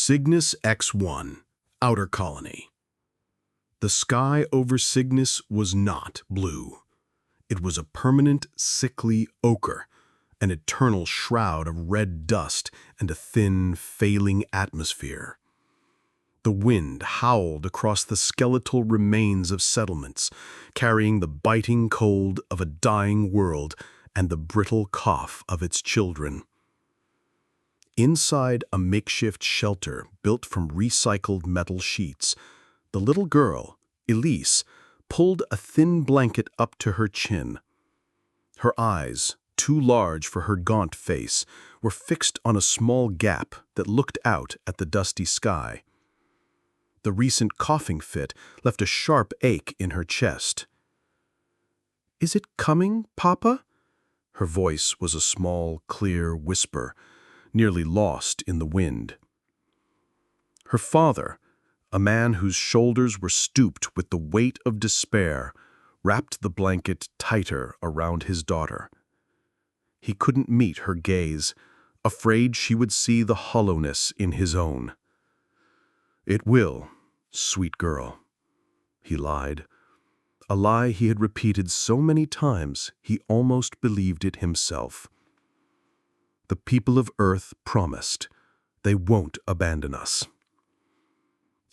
Cygnus X1, Outer Colony. The sky over Cygnus was not blue. It was a permanent, sickly ochre, an eternal shroud of red dust and a thin, failing atmosphere. The wind howled across the skeletal remains of settlements, carrying the biting cold of a dying world and the brittle cough of its children. Inside a makeshift shelter built from recycled metal sheets, the little girl, Elise, pulled a thin blanket up to her chin. Her eyes, too large for her gaunt face, were fixed on a small gap that looked out at the dusty sky. The recent coughing fit left a sharp ache in her chest. "Is it coming, Papa?" Her voice was a small, clear whisper, nearly lost in the wind. Her father, a man whose shoulders were stooped with the weight of despair, wrapped the blanket tighter around his daughter. He couldn't meet her gaze, afraid she would see the hollowness in his own. "It will, sweet girl," he lied, a lie he had repeated so many times he almost believed it himself. The people of Earth promised they won't abandon us.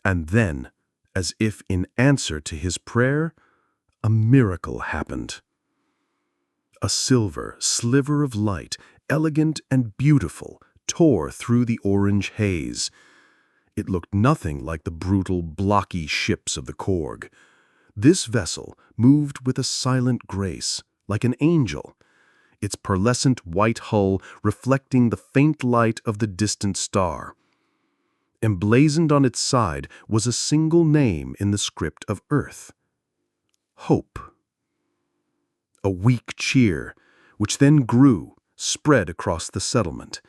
And then, as if in answer to his prayer, a miracle happened. A silver sliver of light, elegant and beautiful, tore through the orange haze. It looked nothing like the brutal, blocky ships of the Korg. This vessel moved with a silent grace, like an angel, its pearlescent white hull reflecting the faint light of the distant star. Emblazoned on its side was a single name in the script of Earth: Hope. A weak cheer, which then grew, spread across the settlement.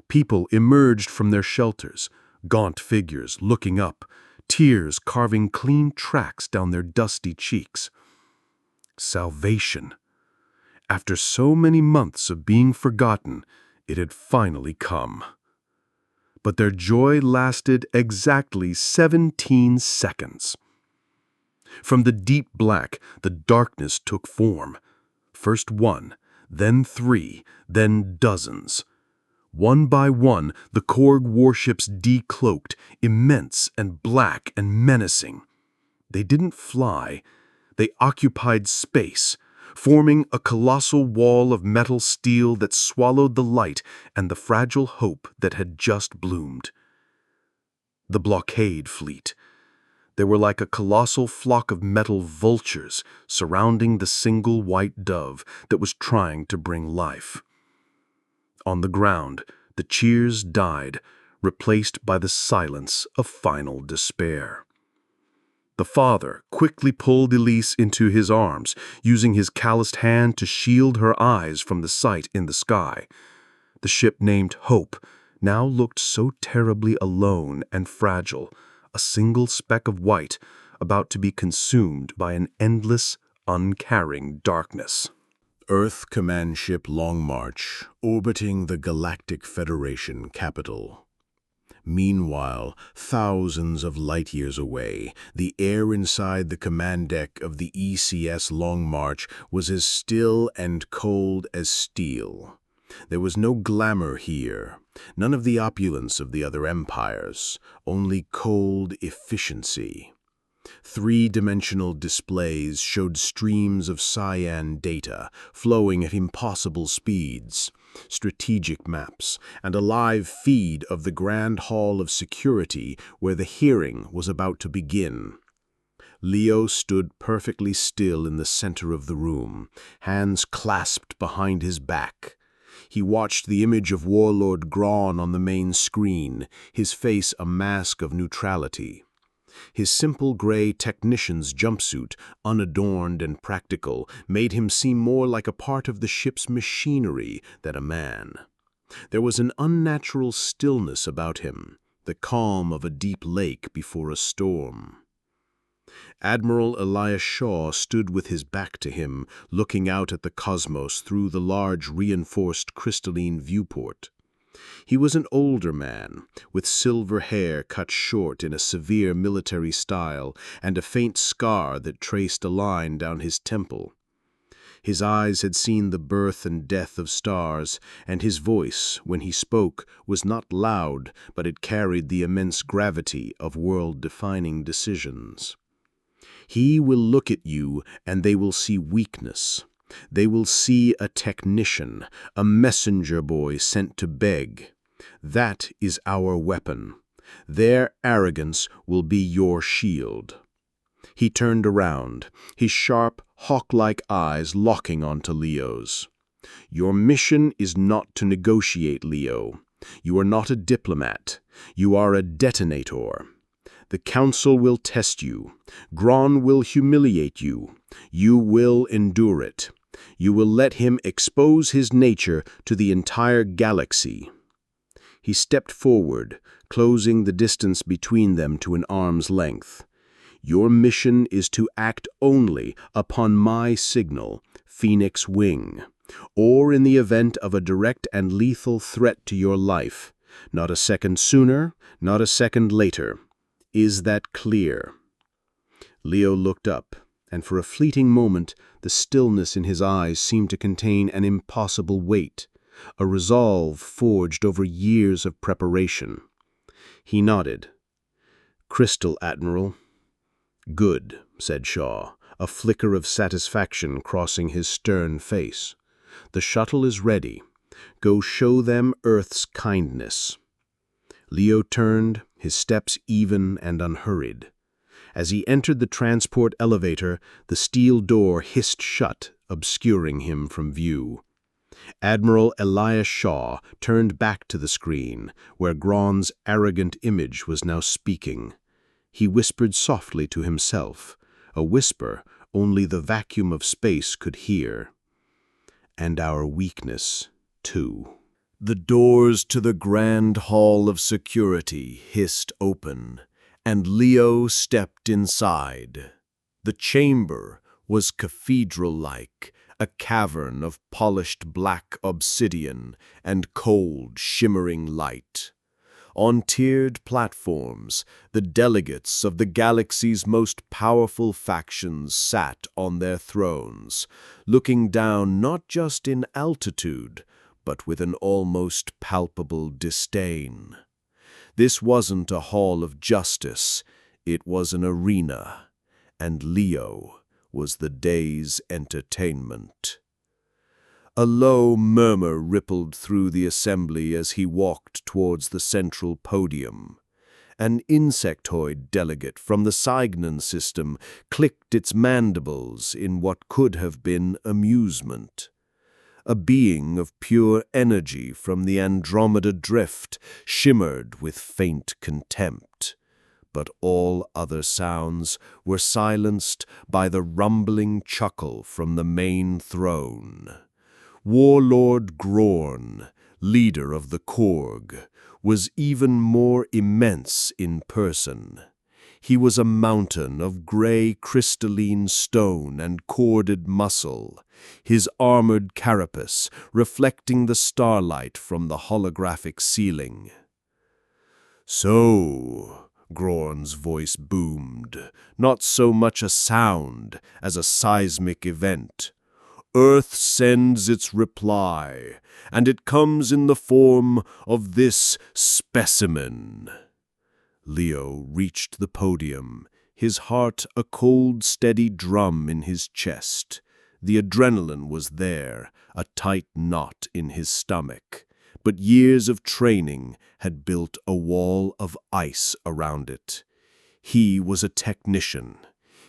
People emerged from their shelters, gaunt figures looking up, tears carving clean tracks down their dusty cheeks. Salvation. After so many months of being forgotten, it had finally come. But their joy lasted exactly 17 seconds. From the deep black, the darkness took form. First one, then three, then dozens. One by one, the Korg warships decloaked, immense and black and menacing. They didn't fly. They occupied space, forming a colossal wall of metal steel that swallowed the light and the fragile hope that had just bloomed. The blockade fleet. They were like a colossal flock of metal vultures surrounding the single white dove that was trying to bring life. On the ground, the cheers died, replaced by the silence of final despair. The father quickly pulled Elise into his arms, using his calloused hand to shield her eyes from the sight in the sky. The ship named Hope now looked so terribly alone and fragile, a single speck of white about to be consumed by an endless, uncaring darkness. Earth Command Ship Long March, orbiting the Galactic Federation capital. Meanwhile, thousands of light-years away, the air inside the command deck of the ECS Long March was as still and cold as steel. There was no glamour here, none of the opulence of the other empires, only cold efficiency. Three-dimensional displays showed streams of cyan data flowing at impossible speeds, strategic maps, and a live feed of the Grand Hall of Security where the hearing was about to begin. Leo stood perfectly still in the center of the room, hands clasped behind his back. He watched the image of Warlord Grorn on the main screen, his face a mask of neutrality. His simple gray technician's jumpsuit, unadorned and practical, made him seem more like a part of the ship's machinery than a man. There was an unnatural stillness about him, the calm of a deep lake before a storm. Admiral Elias Shaw stood with his back to him, looking out at the cosmos through the large reinforced crystalline viewport. He was an older man, with silver hair cut short in a severe military style and a faint scar that traced a line down his temple. His eyes had seen the birth and death of stars, and his voice, when he spoke, was not loud, but it carried the immense gravity of world-defining decisions. He will look at you, and they will see weakness. They will see a technician, a messenger boy sent to beg. That is our weapon. Their arrogance will be your shield. He turned around, his sharp, hawk-like eyes locking onto Leo's. Your mission is not to negotiate, Leo. You are not a diplomat. You are a detonator. The Council will test you. Grorn will humiliate you. You will endure it. You will let him expose his nature to the entire galaxy. He stepped forward, closing the distance between them to an arm's length. Your mission is to act only upon my signal, Phoenix Wing, or in the event of a direct and lethal threat to your life. Not a second sooner, not a second later. Is that clear? Leo looked up, and for a fleeting moment the stillness in his eyes seemed to contain an impossible weight, a resolve forged over years of preparation. He nodded. "Crystal, Admiral." "Good," said Shaw, a flicker of satisfaction crossing his stern face. "The shuttle is ready. Go show them Earth's kindness." Leo turned, his steps even and unhurried. As he entered the transport elevator, the steel door hissed shut, obscuring him from view. Admiral Elias Shaw turned back to the screen, where Grorn's arrogant image was now speaking. He whispered softly to himself, a whisper only the vacuum of space could hear. "And our weakness, too." The doors to the grand hall of security hissed open, and Leo stepped inside. The chamber was cathedral-like, a cavern of polished black obsidian and cold, shimmering light. On tiered platforms, the delegates of the galaxy's most powerful factions sat on their thrones, looking down not just in altitude, but with an almost palpable disdain. This wasn't a hall of justice, it was an arena, and Leo was the day's entertainment. A low murmur rippled through the assembly as he walked towards the central podium. An insectoid delegate from the Cygnon system clicked its mandibles in what could have been amusement. A being of pure energy from the Andromeda Drift shimmered with faint contempt. But all other sounds were silenced by the rumbling chuckle from the main throne. Warlord Grorn, leader of the Korg, was even more immense in person. He was a mountain of gray crystalline stone and corded muscle, his armored carapace reflecting the starlight from the holographic ceiling. "So," Grorn's voice boomed, not so much a sound as a seismic event. "Earth sends its reply, and it comes in the form of this specimen." Leo reached the podium, his heart a cold, steady drum in his chest. The adrenaline was there, a tight knot in his stomach, but years of training had built a wall of ice around it. He was a technician.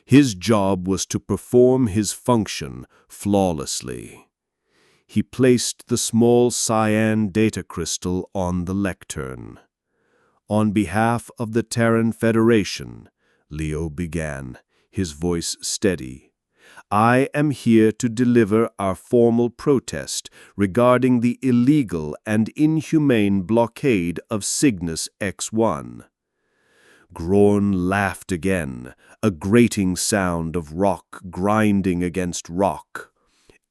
His job was to perform his function flawlessly. He placed the small cyan data crystal on the lectern. "On behalf of the Terran Federation," Leo began, his voice steady, "I am here to deliver our formal protest regarding the illegal and inhumane blockade of Cygnus X1. Grorn laughed again, a grating sound of rock grinding against rock.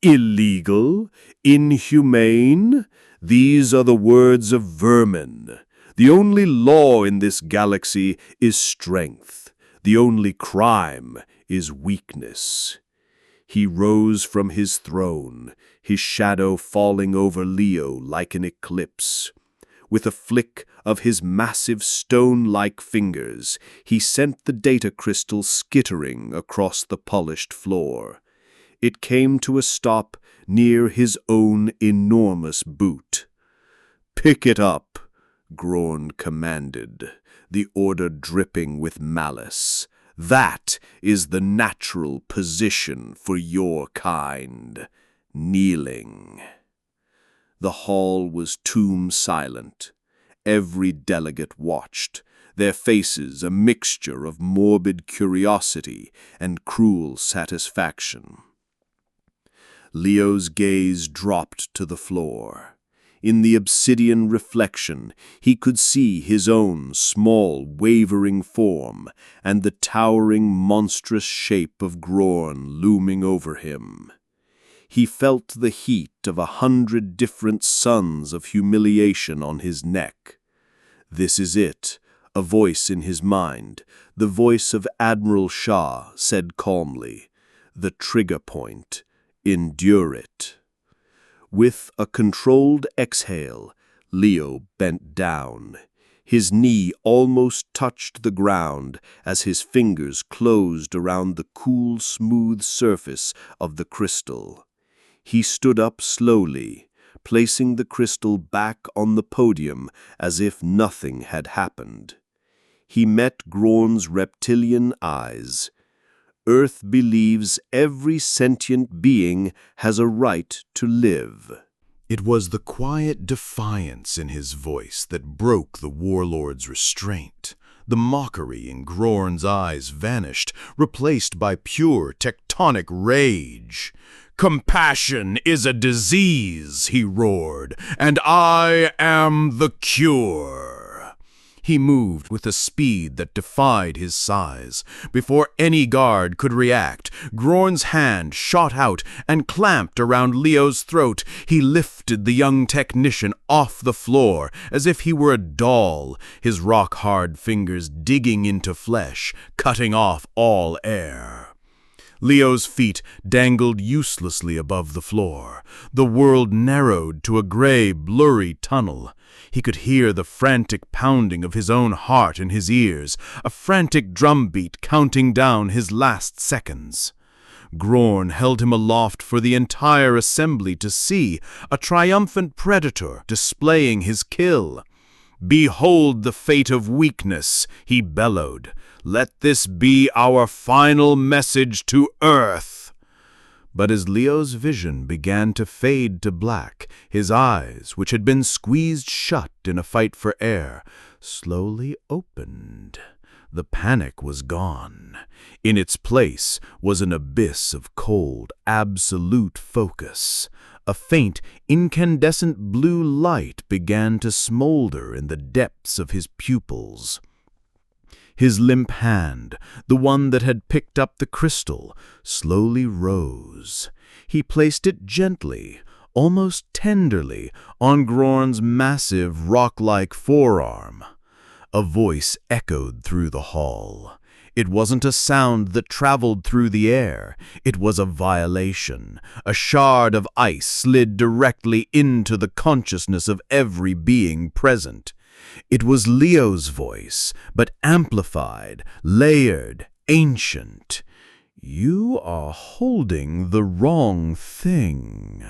"Illegal? Inhumane? These are the words of vermin. The only law in this galaxy is strength. The only crime is weakness. He rose from his throne, his shadow falling over Leo like an eclipse. With a flick of his massive stone-like fingers, he sent the data crystal skittering across the polished floor. It came to a stop near his own enormous boot. "Pick it up," Grorn commanded, the order dripping with malice. "That is the natural position for your kind, kneeling." The hall was tomb-silent. Every delegate watched, their faces a mixture of morbid curiosity and cruel satisfaction. Leo's gaze dropped to the floor. In the obsidian reflection, he could see his own small, wavering form and the towering, monstrous shape of Grorn looming over him. He felt the heat of 100 different suns of humiliation on his neck. "This is it," a voice in his mind, the voice of Admiral Shah, said calmly. "The trigger point. Endure it." With a controlled exhale, Leo bent down. His knee almost touched the ground as his fingers closed around the cool, smooth surface of the crystal. He stood up slowly, placing the crystal back on the podium as if nothing had happened. He met Grorn's reptilian eyes. "Earth believes every sentient being has a right to live." It was the quiet defiance in his voice that broke the warlord's restraint. The mockery in Grorn's eyes vanished, replaced by pure tectonic rage. "Compassion is a disease," he roared, "and I am the cure." He moved with a speed that defied his size. Before any guard could react, Grorn's hand shot out and clamped around Leo's throat. He lifted the young technician off the floor as if he were a doll, his rock-hard fingers digging into flesh, cutting off all air. Leo's feet dangled uselessly above the floor. The world narrowed to a gray, blurry tunnel. He could hear the frantic pounding of his own heart in his ears, a frantic drumbeat counting down his last seconds. Grorn held him aloft for the entire assembly to see, a triumphant predator displaying his kill. "Behold the fate of weakness," he bellowed. "Let this be our final message to Earth." But as Leo's vision began to fade to black, his eyes, which had been squeezed shut in a fight for air, slowly opened. The panic was gone. In its place was an abyss of cold, absolute focus. A faint, incandescent blue light began to smolder in the depths of his pupils. His limp hand, the one that had picked up the crystal, slowly rose. He placed it gently, almost tenderly, on Grorn's massive, rock-like forearm. A voice echoed through the hall. It wasn't a sound that traveled through the air. It was a violation. A shard of ice slid directly into the consciousness of every being present. It was Leo's voice, but amplified, layered, ancient. "You are holding the wrong thing."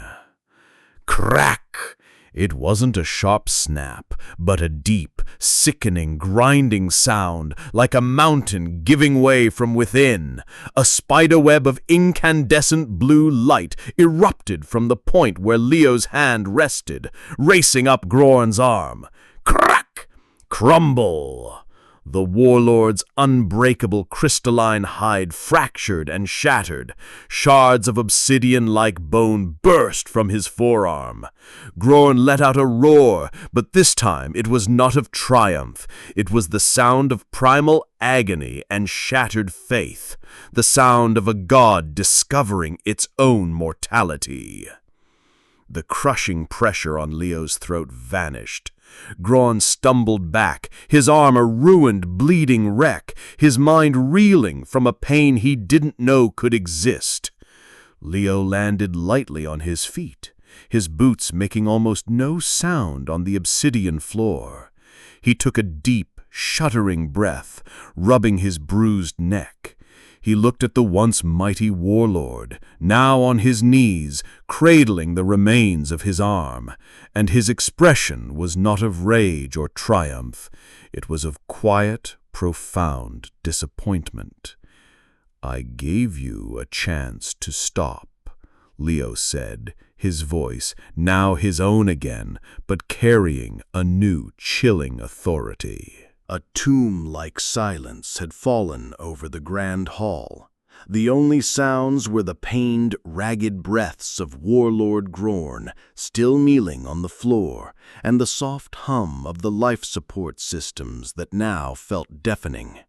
Crack! It wasn't a sharp snap, but a deep, sickening, grinding sound, like a mountain giving way from within. A spiderweb of incandescent blue light erupted from the point where Leo's hand rested, racing up Grorn's arm. Crack! Crumble! The warlord's unbreakable crystalline hide fractured and shattered. Shards of obsidian-like bone burst from his forearm. Grorn let out a roar, but this time it was not of triumph. It was the sound of primal agony and shattered faith, the sound of a god discovering its own mortality. The crushing pressure on Leo's throat vanished. Grorn stumbled back, his arm a ruined, bleeding wreck, his mind reeling from a pain he didn't know could exist. Leo landed lightly on his feet, his boots making almost no sound on the obsidian floor. He took a deep, shuddering breath, rubbing his bruised neck. He looked at the once mighty Warlord, now on his knees, cradling the remains of his arm, and his expression was not of rage or triumph. It was of quiet, profound disappointment. "I gave you a chance to stop," Leo said, his voice now his own again, but carrying a new chilling authority. A tomb-like silence had fallen over the grand hall. The only sounds were the pained, ragged breaths of Warlord Grorn, still kneeling on the floor, and the soft hum of the life support systems that now felt deafening.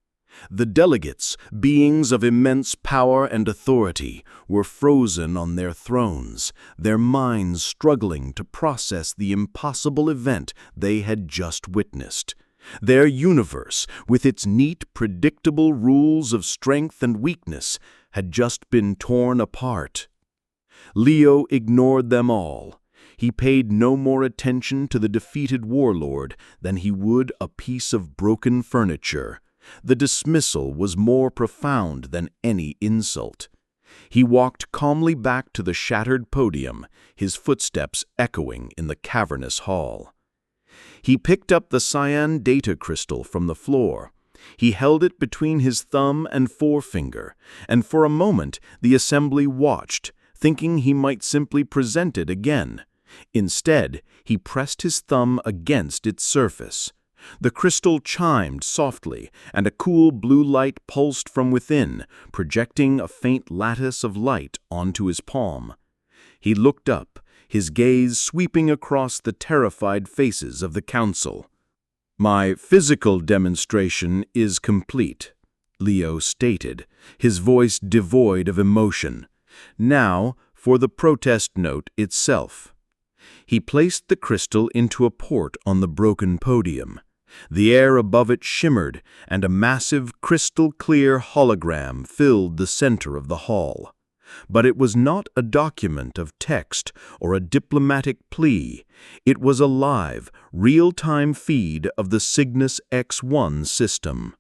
The delegates, beings of immense power and authority, were frozen on their thrones, their minds struggling to process the impossible event they had just witnessed. Their universe, with its neat, predictable rules of strength and weakness, had just been torn apart. Leo ignored them all. He paid no more attention to the defeated Warlord than he would a piece of broken furniture. The dismissal was more profound than any insult. He walked calmly back to the shattered podium, his footsteps echoing in the cavernous hall. He picked up the cyan data crystal from the floor. He held it between his thumb and forefinger, and for a moment the assembly watched, thinking he might simply present it again. Instead, he pressed his thumb against its surface. The crystal chimed softly, and a cool blue light pulsed from within, projecting a faint lattice of light onto his palm. He looked up, his gaze sweeping across the terrified faces of the council. "My physical demonstration is complete," Leo stated, his voice devoid of emotion. "Now for the protest note itself." He placed the crystal into a port on the broken podium. The air above it shimmered, and a massive, crystal-clear hologram filled the center of the hall. But it was not a document of text or a diplomatic plea. It was a live, real-time feed of the Cygnus X-1 system.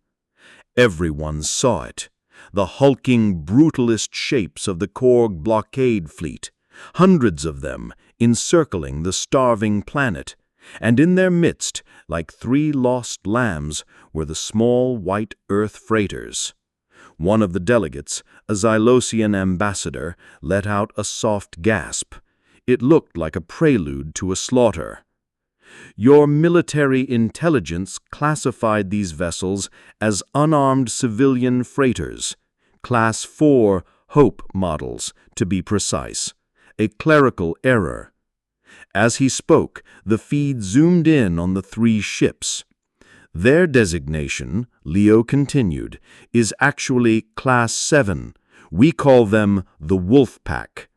Everyone saw it. The hulking, brutalist shapes of the Korg blockade fleet, hundreds of them encircling the starving planet, and in their midst, like 3 lost lambs, were the small white Earth freighters. One of the delegates, a Xylosian ambassador, let out a soft gasp. It looked like a prelude to a slaughter. "Your military intelligence classified these vessels as unarmed civilian freighters, Class 4 Hope models, to be precise. A clerical error." As he spoke, the feed zoomed in on the 3 ships. "Their designation," Leo continued, "is actually Class 7. We call them the Wolf Pack."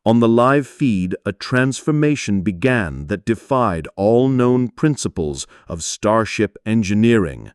On the live feed, a transformation began that defied all known principles of starship engineering.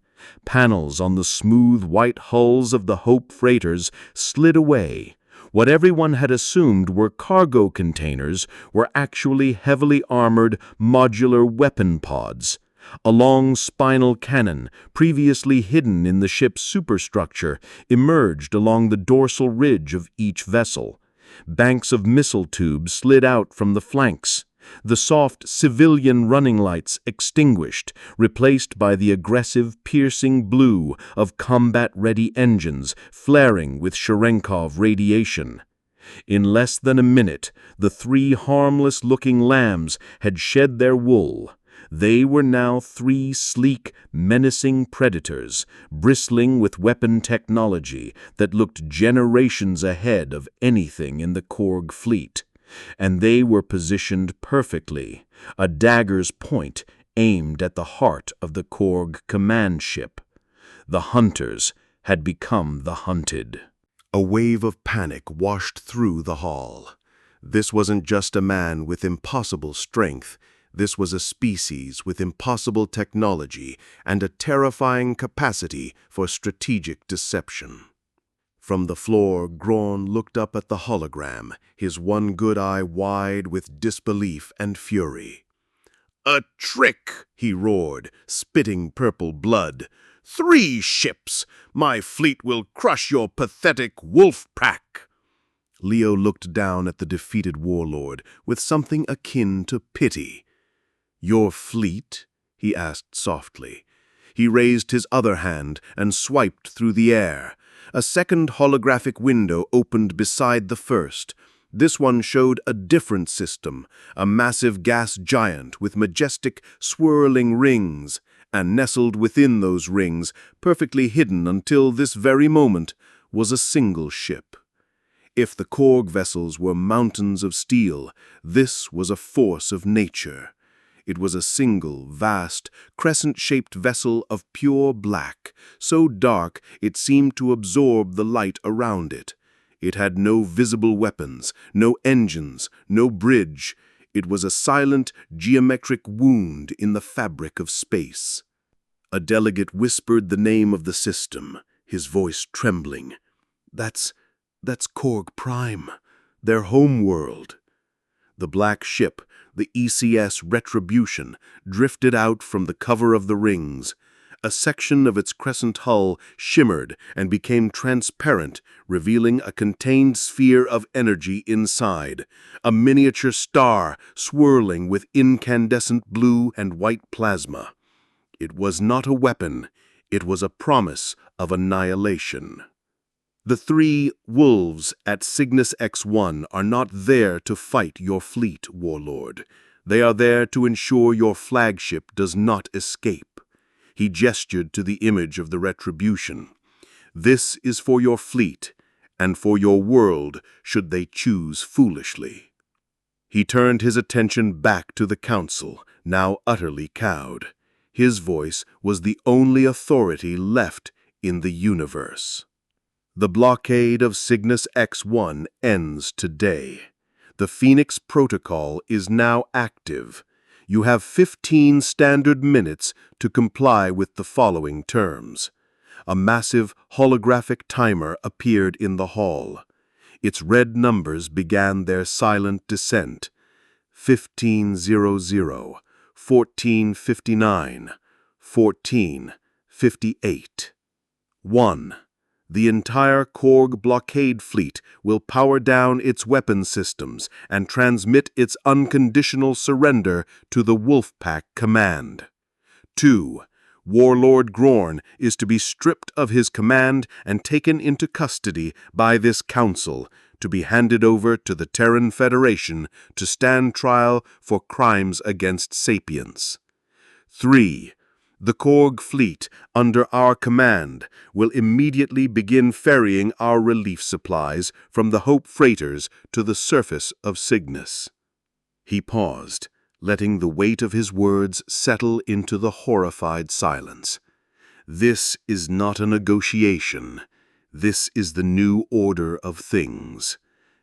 Panels on the smooth white hulls of the Hope freighters slid away. What everyone had assumed were cargo containers were actually heavily armored modular weapon pods. A long spinal cannon, previously hidden in the ship's superstructure, emerged along the dorsal ridge of each vessel. Banks of missile tubes slid out from the flanks. The soft civilian running lights extinguished, replaced by the aggressive, piercing blue of combat-ready engines flaring with Cherenkov radiation. In less than a minute, the 3 harmless-looking lambs had shed their wool. They were now 3 sleek, menacing predators, bristling with weapon technology that looked generations ahead of anything in the Korg fleet. And they were positioned perfectly, a dagger's point aimed at the heart of the Korg command ship. The hunters had become the hunted. A wave of panic washed through the hall. This wasn't just a man with impossible strength. This was a species with impossible technology and a terrifying capacity for strategic deception. From the floor, Grorn looked up at the hologram, his one good eye wide with disbelief and fury. "A trick!" he roared, spitting purple blood. "3 ships! My fleet will crush your pathetic wolf pack!" Leo looked down at the defeated warlord with something akin to pity. "Your fleet?" he asked softly. He raised his other hand and swiped through the air. A second holographic window opened beside the first. This one showed a different system, a massive gas giant with majestic, swirling rings, and nestled within those rings, perfectly hidden until this very moment, was a single ship. If the Korg vessels were mountains of steel, this was a force of nature. It was a single, vast, crescent-shaped vessel of pure black, so dark it seemed to absorb the light around it. It had no visible weapons, no engines, no bridge. It was a silent, geometric wound in the fabric of space. A delegate whispered the name of the system, his voice trembling. That's Korg Prime, their home world." The black ship, the ECS Retribution, drifted out from the cover of the rings. A section of its crescent hull shimmered and became transparent, revealing a contained sphere of energy inside, a miniature star swirling with incandescent blue and white plasma. It was not a weapon, it was a promise of annihilation. "The 3 wolves at Cygnus X1 are not there to fight your fleet, Warlord. They are there to ensure your flagship does not escape." He gestured to the image of the Retribution. "This is for your fleet, and for your world should they choose foolishly." He turned his attention back to the Council, now utterly cowed. His voice was the only authority left in the universe. "The blockade of Cygnus X1 ends today. The Phoenix Protocol is now active. You have 15 standard minutes to comply with the following terms." A massive holographic timer appeared in the hall. Its red numbers began their silent descent. 1500, 1459, 1458. 1. The entire Korg blockade fleet will power down its weapon systems and transmit its unconditional surrender to the Wolfpack Command. 2. Warlord Grorn is to be stripped of his command and taken into custody by this council, to be handed over to the Terran Federation to stand trial for crimes against sapience. 3. The Korg fleet, under our command, will immediately begin ferrying our relief supplies from the Hope freighters to the surface of Cygnus. He paused, letting the weight of his words settle into the horrified silence. This is not a negotiation. This is the new order of things.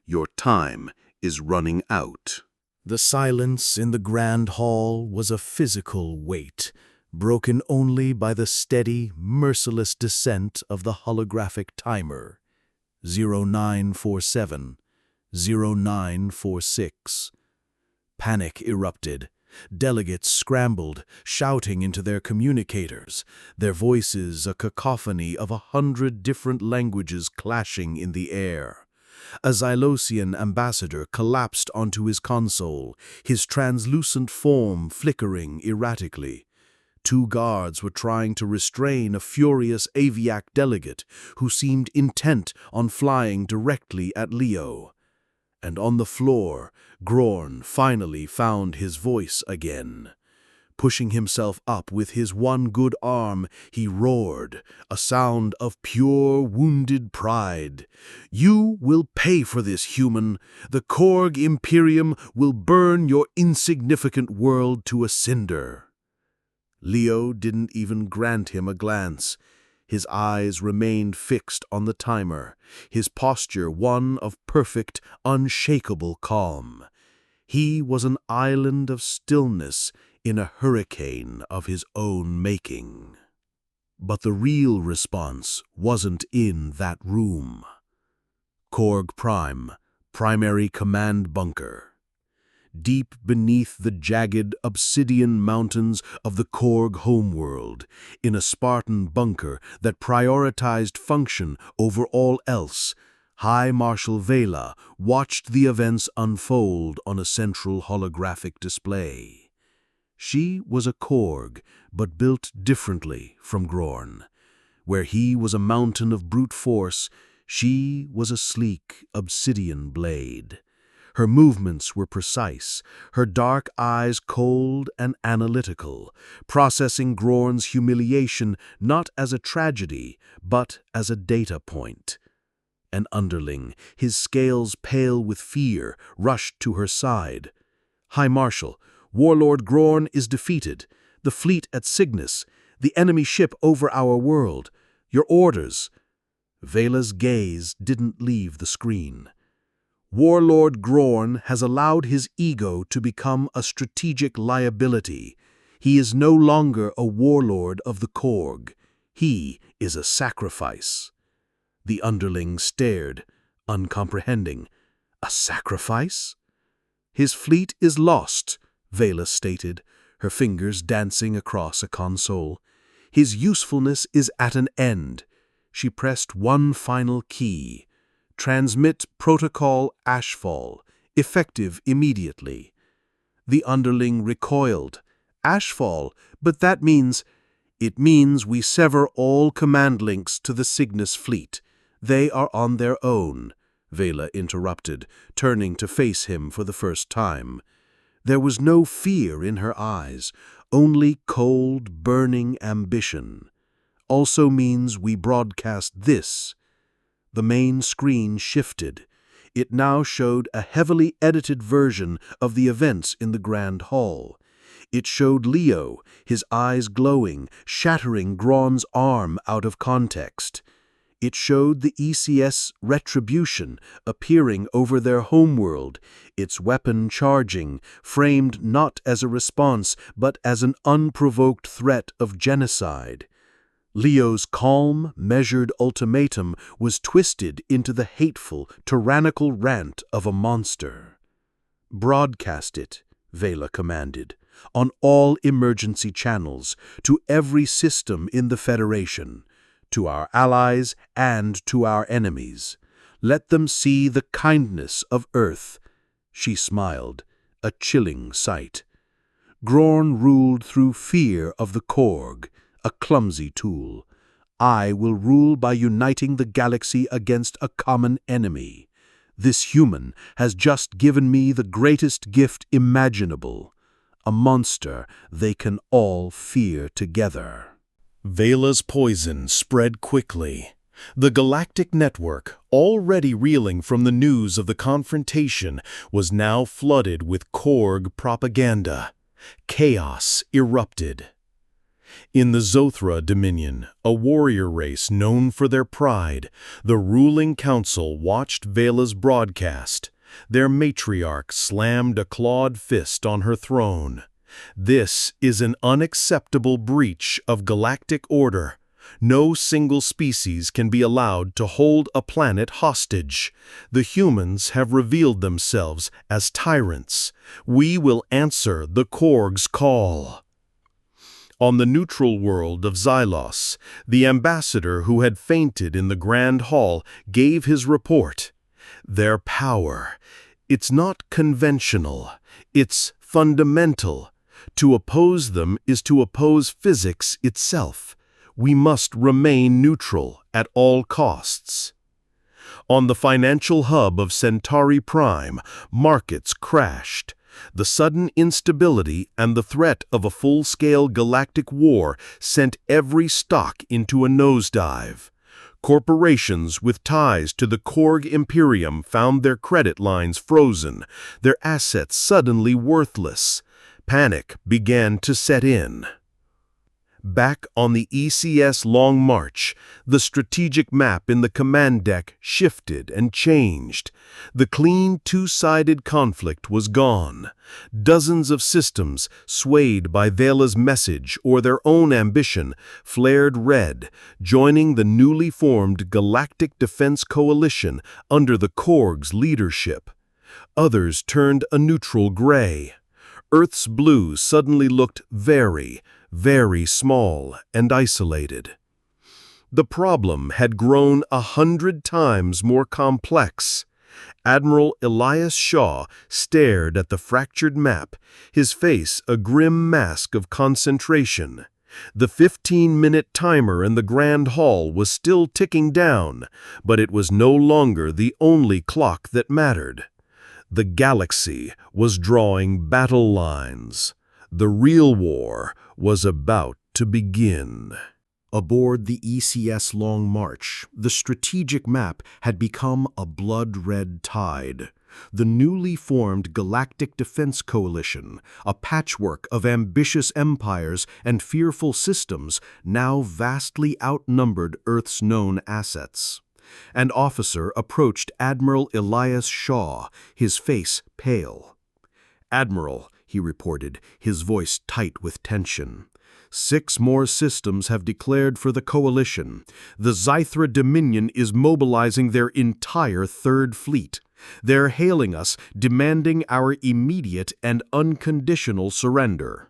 Your time is running out. The silence in the grand hall was a physical weight, broken only by the steady, merciless descent of the holographic timer. 0947, 0946. Panic erupted. Delegates scrambled, shouting into their communicators, their voices a cacophony of 100 different languages clashing in the air. A Xylosian ambassador collapsed onto his console, his translucent form flickering erratically. 2 guards were trying to restrain a furious Aviac delegate who seemed intent on flying directly at Leo. And on the floor, Grorn finally found his voice again. Pushing himself up with his one good arm, he roared, a sound of pure, wounded pride. "You will pay for this, human. The Korg Imperium will burn your insignificant world to a cinder." Leo didn't even grant him a glance. His eyes remained fixed on the timer, his posture one of perfect, unshakable calm. He was an island of stillness in a hurricane of his own making. But the real response wasn't in that room. Korg Prime, Primary Command Bunker. Deep beneath the jagged obsidian mountains of the Korg homeworld, in a Spartan bunker that prioritized function over all else, High Marshal Vela watched the events unfold on a central holographic display. She was a Korg, but built differently from Grorn. Where he was a mountain of brute force, she was a sleek obsidian blade. Her movements were precise, her dark eyes cold and analytical, processing Grorn's humiliation not as a tragedy, but as a data point. An underling, his scales pale with fear, rushed to her side. "High Marshal, Warlord Grorn is defeated. The fleet at Cygnus, the enemy ship over our world. Your orders." Vela's gaze didn't leave the screen. "Warlord Grorn has allowed his ego to become a strategic liability. He is no longer a warlord of the Korg. He is a sacrifice." The underling stared, uncomprehending. "A sacrifice?" "His fleet is lost," Vela stated, her fingers dancing across a console. "His usefulness is at an end." She pressed one final key. "Transmit protocol Ashfall, effective immediately." The underling recoiled. "Ashfall? But that means—" "It means we sever all command links to the Cygnus fleet. They are on their own," Vela interrupted, turning to face him for the first time. There was no fear in her eyes, only cold, burning ambition. "Also means we broadcast this." The main screen shifted. It now showed a heavily edited version of the events in the Grand Hall. It showed Leo, his eyes glowing, shattering Grorn's arm out of context. It showed the ECS Retribution appearing over their homeworld, its weapon charging, framed not as a response but as an unprovoked threat of genocide. Leo's calm, measured ultimatum was twisted into the hateful, tyrannical rant of a monster. "Broadcast it," Vela commanded, "on all emergency channels, to every system in the Federation, to our allies and to our enemies. Let them see the kindness of Earth." She smiled, a chilling sight. "Grorn ruled through fear of the Korg, a clumsy tool. I will rule by uniting the galaxy against a common enemy. This human has just given me the greatest gift imaginable, a monster they can all fear together." Vela's poison spread quickly. The Galactic Network, already reeling from the news of the confrontation, was now flooded with Korg propaganda. Chaos erupted. In the Zothra Dominion, a warrior race known for their pride, the ruling council watched Vela's broadcast. Their matriarch slammed a clawed fist on her throne. "This is an unacceptable breach of galactic order. No single species can be allowed to hold a planet hostage. The humans have revealed themselves as tyrants. We will answer the Korg's call." On the neutral world of Xylos, the ambassador who had fainted in the Grand Hall gave his report. "Their power, it's not conventional, it's fundamental. To oppose them is to oppose physics itself. We must remain neutral at all costs." On the financial hub of Centauri Prime, markets crashed. The sudden instability and the threat of a full-scale galactic war sent every stock into a nosedive. Corporations with ties to the Korg Imperium found their credit lines frozen, their assets suddenly worthless. Panic began to set in. Back on the ECS Long March, the strategic map in the command deck shifted and changed. The clean two-sided conflict was gone. Dozens of systems, swayed by Vela's message or their own ambition, flared red, joining the newly formed Galactic Defense Coalition under the Korg's leadership. Others turned a neutral gray. Earth's blue suddenly looked very, very small and isolated. The problem had grown 100 times more complex. Admiral Elias Shaw stared at the fractured map, his face a grim mask of concentration. The 15-minute timer in the Grand Hall was still ticking down, but it was no longer the only clock that mattered. The galaxy was drawing battle lines. The real war was about to begin. Aboard the ECS Long March, the strategic map had become a blood-red tide. The newly formed Galactic Defense Coalition, a patchwork of ambitious empires and fearful systems, now vastly outnumbered Earth's known assets. An officer approached Admiral Elias Shaw, his face pale. "Admiral," he reported, his voice tight with tension. "6 more systems have declared for the coalition. The Zythra Dominion is mobilizing their entire Third Fleet. They're hailing us, demanding our immediate and unconditional surrender."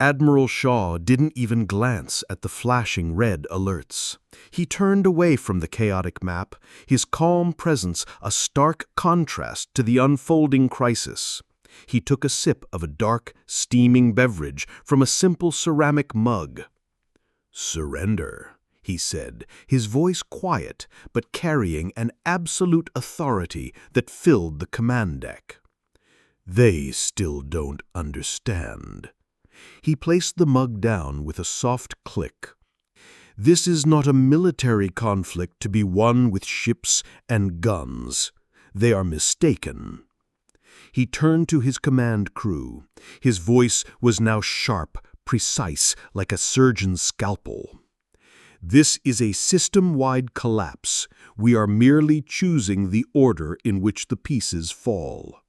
Admiral Shaw didn't even glance at the flashing red alerts. He turned away from the chaotic map, his calm presence a stark contrast to the unfolding crisis. He took a sip of a dark, steaming beverage from a simple ceramic mug. "Surrender," he said, his voice quiet but carrying an absolute authority that filled the command deck. "They still don't understand." He placed the mug down with a soft click. "This is not a military conflict to be won with ships and guns. They are mistaken." He turned to his command crew. His voice was now sharp, precise, like a surgeon's scalpel. "This is a system-wide collapse. We are merely choosing the order in which the pieces fall."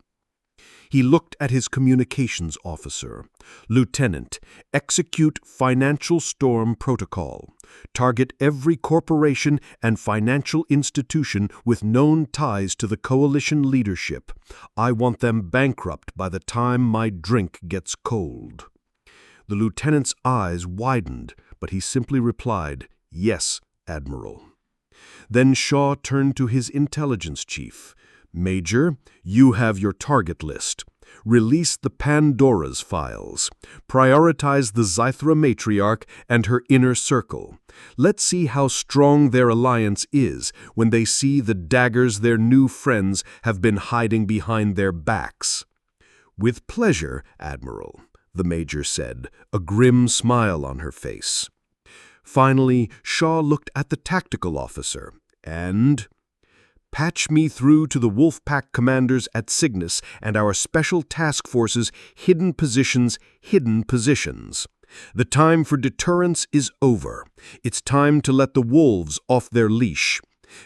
He looked at his communications officer. "Lieutenant, execute Financial Storm Protocol. Target every corporation and financial institution with known ties to the coalition leadership. I want them bankrupt by the time my drink gets cold." The lieutenant's eyes widened, but he simply replied, "Yes, Admiral." Then Shaw turned to his intelligence chief. "Major, you have your target list. Release the Pandora's files. Prioritize the Zythra matriarch and her inner circle. Let's see how strong their alliance is when they see the daggers their new friends have been hiding behind their backs." "With pleasure, Admiral," the Major said, a grim smile on her face. Finally, Shaw looked at the tactical officer and... "Patch me through to the Wolfpack commanders at Cygnus and our special task forces' hidden positions. The time for deterrence is over. It's time to let the wolves off their leash.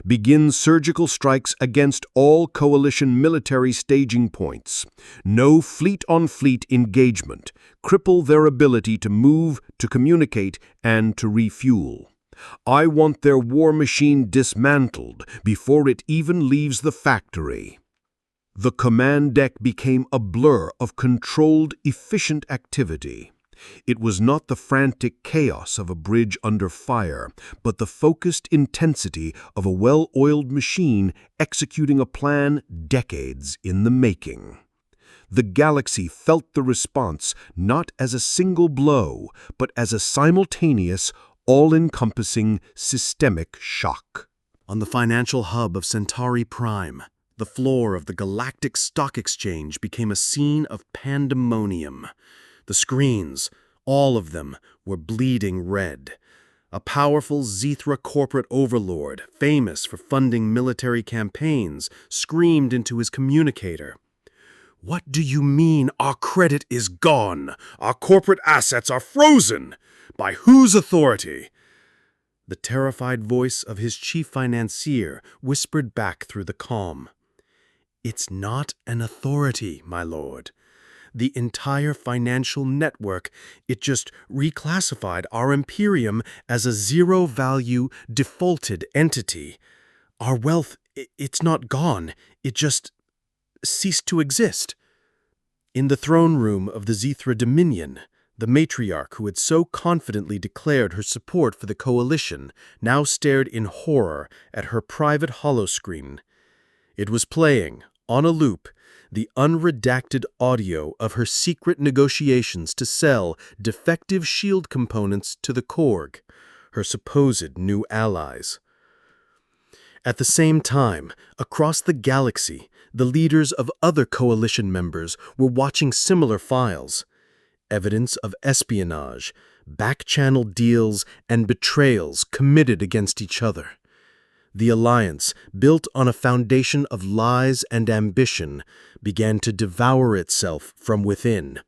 Begin surgical strikes against all coalition military staging points. No fleet-on-fleet engagement. Cripple their ability to move, to communicate, and to refuel. I want their war machine dismantled before it even leaves the factory." The command deck became a blur of controlled, efficient activity. It was not the frantic chaos of a bridge under fire, but the focused intensity of a well-oiled machine executing a plan decades in the making. The galaxy felt the response not as a single blow, but as a simultaneous, all-encompassing systemic shock. On the financial hub of Centauri Prime, the floor of the Galactic Stock Exchange became a scene of pandemonium. The screens, all of them, were bleeding red. A powerful Zythra corporate overlord, famous for funding military campaigns, screamed into his communicator. "What do you mean our credit is gone? Our corporate assets are frozen! By whose authority? The terrified voice of his chief financier whispered back through the calm. It's not an authority, my lord. The entire financial network, it just reclassified our Imperium as a zero-value, defaulted entity. Our wealth, it's not gone. It just ceased to exist. In the throne room of the Zethra Dominion, the matriarch who had so confidently declared her support for the coalition now stared in horror at her private holoscreen. It was playing, on a loop, the unredacted audio of her secret negotiations to sell defective shield components to the Korg, her supposed new allies. At the same time, across the galaxy, the leaders of other coalition members were watching similar files. Evidence of espionage, back-channel deals, and betrayals committed against each other. The alliance, built on a foundation of lies and ambition, began to devour itself from within.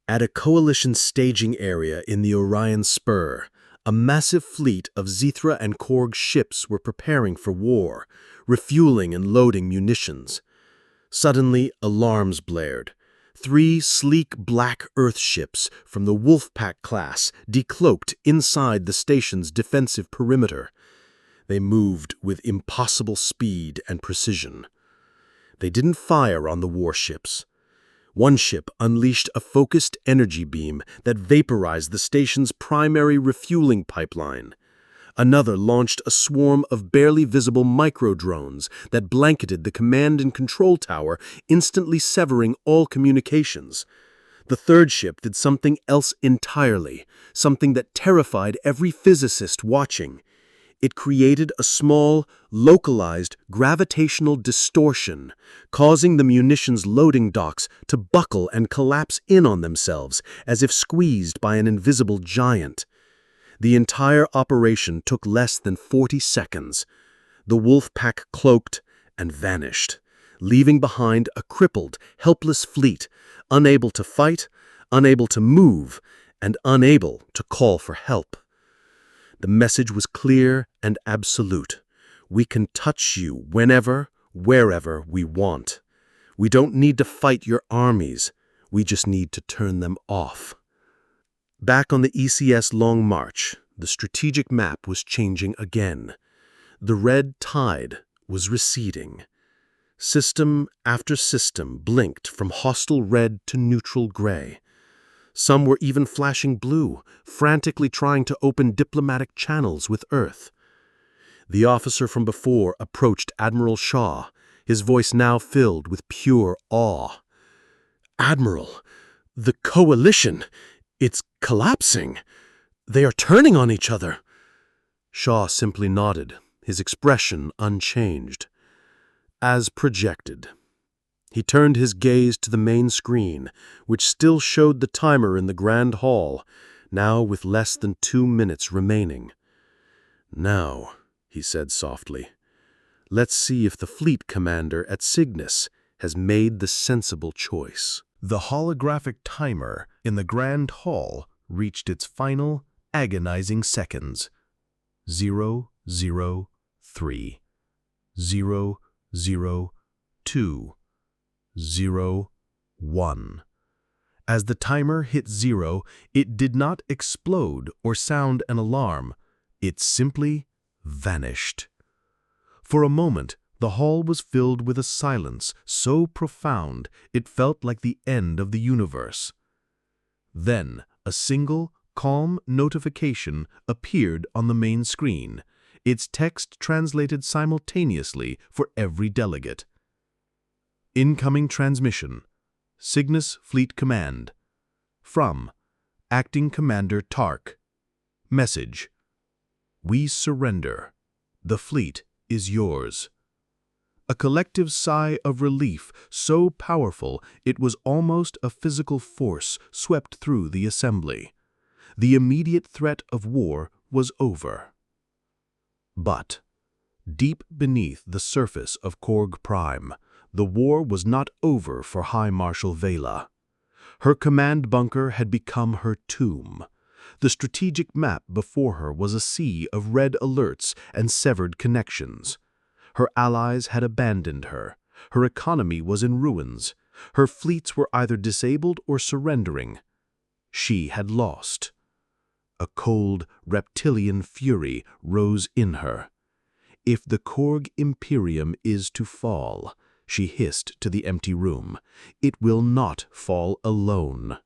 At a coalition staging area in the Orion Spur, a massive fleet of Zethra and Korg ships were preparing for war, refueling and loading munitions. Suddenly, alarms blared. 3 sleek black Earth ships from the Wolfpack class decloaked inside the station's defensive perimeter. They moved with impossible speed and precision. They didn't fire on the warships. One ship unleashed a focused energy beam that vaporized the station's primary refueling pipeline. Another launched a swarm of barely visible micro-drones that blanketed the command and control tower, instantly severing all communications. The third ship did something else entirely, something that terrified every physicist watching. It created a small, localized gravitational distortion, causing the munitions loading docks to buckle and collapse in on themselves as if squeezed by an invisible giant. The entire operation took less than 40 seconds. The Wolfpack cloaked and vanished, leaving behind a crippled, helpless fleet, unable to fight, unable to move, and unable to call for help. The message was clear and absolute. We can touch you whenever, wherever we want. We don't need to fight your armies. We just need to turn them off. Back on the ECS Long March, the strategic map was changing again. The red tide was receding. System after system blinked from hostile red to neutral gray. Some were even flashing blue, frantically trying to open diplomatic channels with Earth. The officer from before approached Admiral Shaw, his voice now filled with pure awe. "Admiral, the coalition, it's collapsing. They are turning on each other." Shaw simply nodded, his expression unchanged. As projected. He turned his gaze to the main screen, which still showed the timer in the Grand Hall, now with less than 2 minutes remaining. "Now," he said softly, "let's see if the fleet commander at Cygnus has made the sensible choice." The holographic timer in the Grand Hall reached its final, agonizing seconds. 003, 002, 01. As the timer hit 0, it did not explode or sound an alarm. It simply vanished. For a moment, the hall was filled with a silence so profound it felt like the end of the universe. Then, a single, calm notification appeared on the main screen, its text translated simultaneously for every delegate. Incoming transmission. Cygnus Fleet Command. From Acting Commander Tark. Message: We surrender. The fleet is yours. A collective sigh of relief so powerful it was almost a physical force swept through the assembly. The immediate threat of war was over. But, deep beneath the surface of Korg Prime, the war was not over for High Marshal Vela. Her command bunker had become her tomb. The strategic map before her was a sea of red alerts and severed connections. Her allies had abandoned her. Her economy was in ruins. Her fleets were either disabled or surrendering. She had lost. A cold, reptilian fury rose in her. "If the Korg Imperium is to fall," she hissed to the empty room, "it will not fall alone."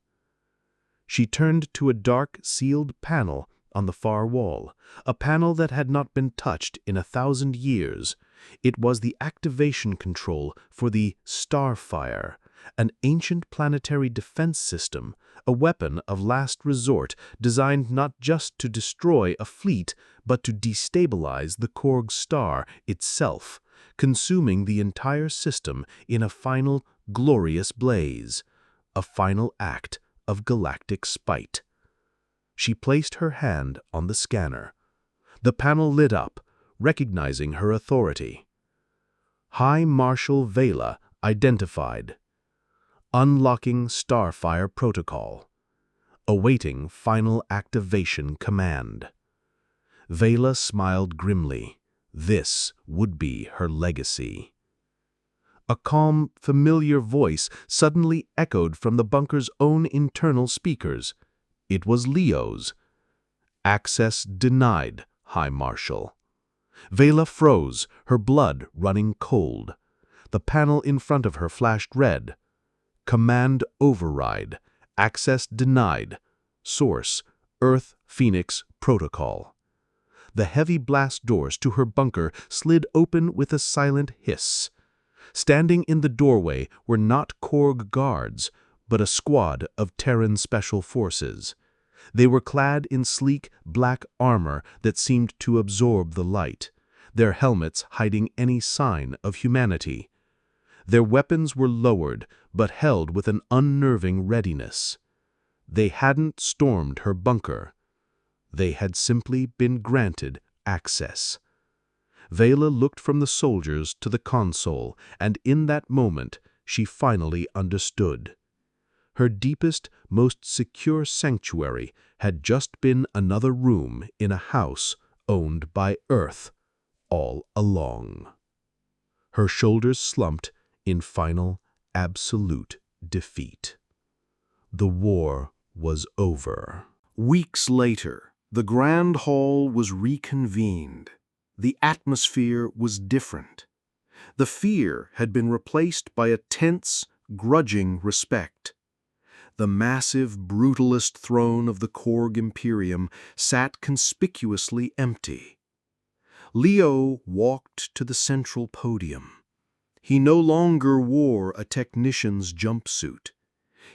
She turned to a dark, sealed panel on the far wall, a panel that had not been touched in 1,000 years. It was the activation control for the Starfire, an ancient planetary defense system, a weapon of last resort designed not just to destroy a fleet, but to destabilize the Korg star itself, consuming the entire system in a final, glorious blaze, a final act of galactic spite. She placed her hand on the scanner. The panel lit up, recognizing her authority. High Marshal Vela identified. Unlocking Starfire protocol. Awaiting final activation command. Vela smiled grimly. This would be her legacy. A calm, familiar voice suddenly echoed from the bunker's own internal speakers. It was Leo's. "Access denied, High Marshal." Vela froze, her blood running cold. The panel in front of her flashed red. "Command override. Access denied. Source: Earth Phoenix Protocol." The heavy blast doors to her bunker slid open with a silent hiss. Standing in the doorway were not Korg guards, but a squad of Terran Special Forces. They were clad in sleek, black armor that seemed to absorb the light, their helmets hiding any sign of humanity. Their weapons were lowered, but held with an unnerving readiness. They hadn't stormed her bunker. They had simply been granted access. Vela looked from the soldiers to the console, and in that moment she finally understood. Her deepest, most secure sanctuary had just been another room in a house owned by Earth all along. Her shoulders slumped in final, absolute defeat. The war was over. Weeks later, the Grand Hall was reconvened. The atmosphere was different. The fear had been replaced by a tense, grudging respect. The massive, brutalist throne of the Korg Imperium sat conspicuously empty. Leo walked to the central podium. He no longer wore a technician's jumpsuit.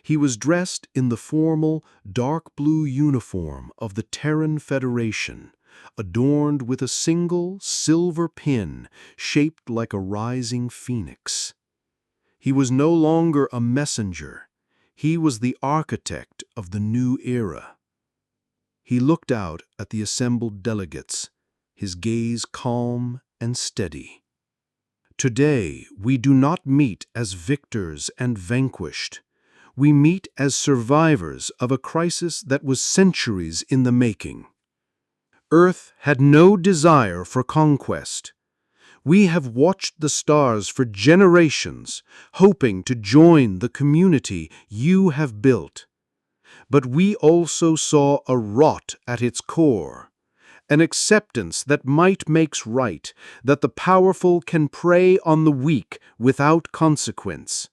He was dressed in the formal, dark blue uniform of the Terran Federation, adorned with a single silver pin shaped like a rising phoenix. He was no longer a messenger. He was the architect of the new era. He looked out at the assembled delegates, his gaze calm and steady. "Today, we do not meet as victors and vanquished. We meet as survivors of a crisis that was centuries in the making. Earth had no desire for conquest. We have watched the stars for generations, hoping to join the community you have built. But we also saw a rot at its core, an acceptance that might makes right, that the powerful can prey on the weak without consequence.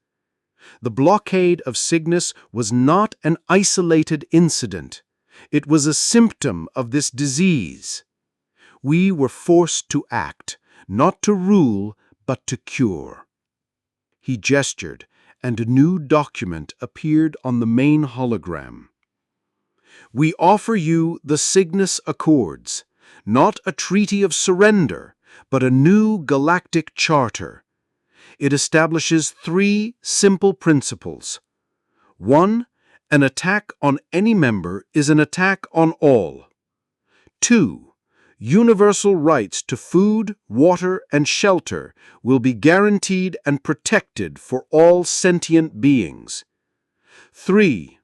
The blockade of Cygnus was not an isolated incident. It was a symptom of this disease. We were forced to act, not to rule, but to cure." He gestured, and a new document appeared on the main hologram. "We offer you the Cygnus Accords, not a treaty of surrender, but a new galactic charter. It establishes 3 simple principles. 1. An attack on any member is an attack on all. 2. Universal rights to food, water, and shelter will be guaranteed and protected for all sentient beings. 3.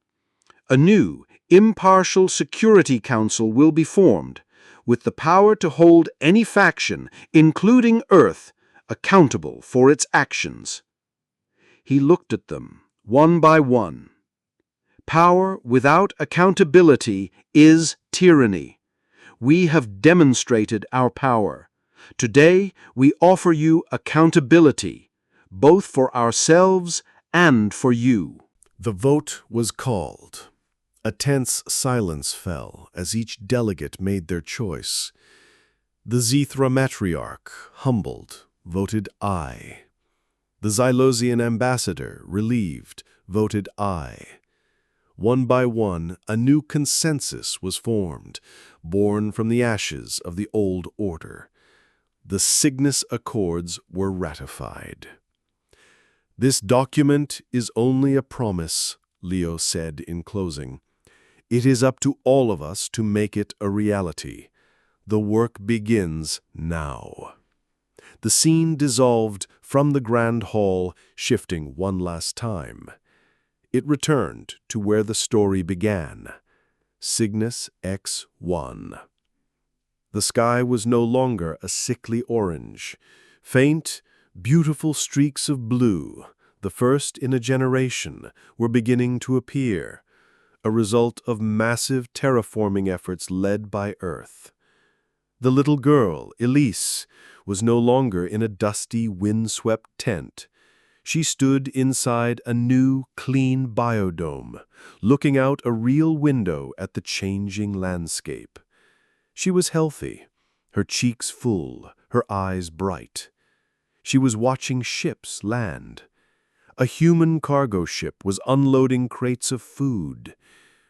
A new, impartial Security Council will be formed, with the power to hold any faction, including Earth, accountable for its actions. He looked at them, one by one. Power without accountability is tyranny. We have demonstrated our power. Today, we offer you accountability, both for ourselves and for you. The vote was called. A tense silence fell as each delegate made their choice. The Zethra matriarch, humbled, voted aye. The Xylosian ambassador, relieved, voted aye. One by one, a new consensus was formed, born from the ashes of the old order. The Cygnus Accords were ratified. "This document is only a promise," Leo said in closing. "It is up to all of us to make it a reality. The work begins now." The scene dissolved from the Grand Hall, shifting one last time. It returned to where the story began, Cygnus X1. The sky was no longer a sickly orange. Faint, beautiful streaks of blue, the first in a generation, were beginning to appear, a result of massive terraforming efforts led by Earth. The little girl, Elise, was no longer in a dusty, windswept tent. She stood inside a new, clean biodome, looking out a real window at the changing landscape. She was healthy, her cheeks full, her eyes bright. She was watching ships land. A human cargo ship was unloading crates of food,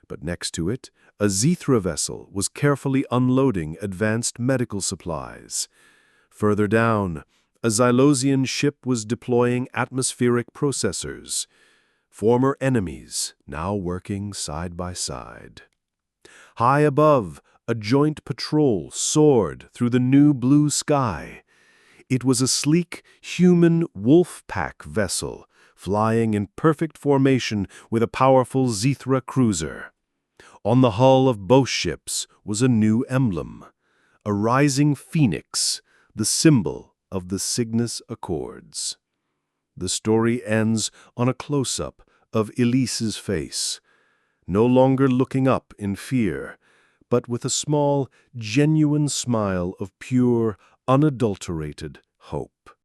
but next to it, a Zethra vessel was carefully unloading advanced medical supplies. Further down, a Xylosian ship was deploying atmospheric processors. Former enemies, now working side by side. High above, a joint patrol soared through the new blue sky. It was a sleek, human wolf pack vessel, flying in perfect formation with a powerful Zethra cruiser. On the hull of both ships was a new emblem, a rising phoenix, the symbol of the Cygnus Accords. The story ends on a close-up of Elise's face, no longer looking up in fear, but with a small, genuine smile of pure, unadulterated hope.